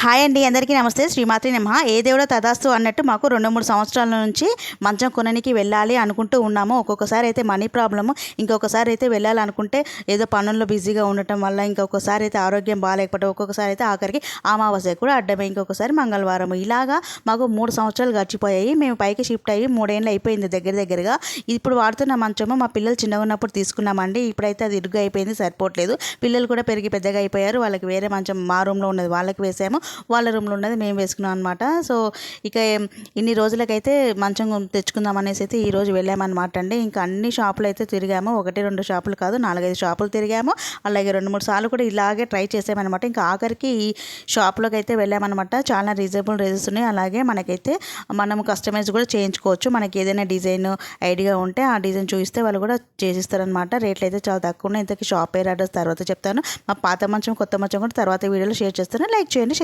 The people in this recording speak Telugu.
హాయ్ అండి, అందరికీ నమస్తే. శ్రీమాత్రి నమః. ఏ దేవుడో తదాస్తు అన్నట్టు మాకు 2, 3 సంవత్సరాల నుంచి మంచం కొనడానికి వెళ్ళాలి అనుకుంటూ ఉన్నాము. ఒక్కొక్కసారి అయితే మనీ ప్రాబ్లము, ఇంకొకసారి అయితే వెళ్ళాలనుకుంటే ఏదో పనుల్లో బిజీగా ఉండటం వల్ల, ఇంకొకసారి అయితే ఆరోగ్యం బాగాలేకపోవడం, ఒక్కొక్కసారి అయితే ఆఖరికి అమావాస్య కూడా అడ్డమే, ఇంకొకసారి మంగళవారం. ఇలాగా మాకు 3 సంవత్సరాలు గడిచిపోయాయి. మేము పైకి షిఫ్ట్ అయ్యి 3 ఏళ్ళు అయిపోయింది దగ్గరగా. ఇప్పుడు వాడుతున్న మంచము మా పిల్లలు చిన్నగా ఉన్నప్పుడు తీసుకున్నామండి. ఇప్పుడైతే అది ఇరుగ్గా అయిపోయింది, సరిపోవట్లేదు. పిల్లలు కూడా పెరిగి పెద్దగా అయిపోయారు. వాళ్ళకి వేరే మంచం మా రూమ్లో ఉన్నది వాళ్ళకి వేసాము, వాళ్ళ రూమ్లో ఉన్నది మేము వేసుకున్నాం అనమాట. సో ఇక ఇన్ని రోజులకైతే మంచం తెచ్చుకుందాం అనేసి అయితే ఈరోజు వెళ్ళామన్నమాట అండి. ఇంకా అన్ని షాపులు అయితే తిరిగాము. 1-2 షాపులు కాదు, 4-5 షాపులు తిరిగాము. అలాగే 2-3 సార్లు కూడా ఇలాగే ట్రై చేసామన్నమాట. ఇంకా ఆఖరికి ఈ షాప్లోకి అయితే వెళ్ళామన్నమాట. చాలా రీజనబుల్ రేజెస్ ఉన్నాయి. అలాగే మనకైతే మనం కస్టమైజ్ కూడా చేయించుకోవచ్చు. మనకి ఏదైనా డిజైన్ ఐడియా ఉంటే ఆ డిజైన్ చూపిస్తే వాళ్ళు కూడా చేసిస్తారనమాట. రేట్లు అయితే చాలా తక్కువ ఉన్నాయి. ఇంతకీ షాప్ పేరు అడ్రస్ తర్వాత చెప్తాను. మా పాత మంచం కొత్త మంచం కూడా తర్వాత వీడియోలో షేర్ చేస్తాను. లైక్ చేయండి.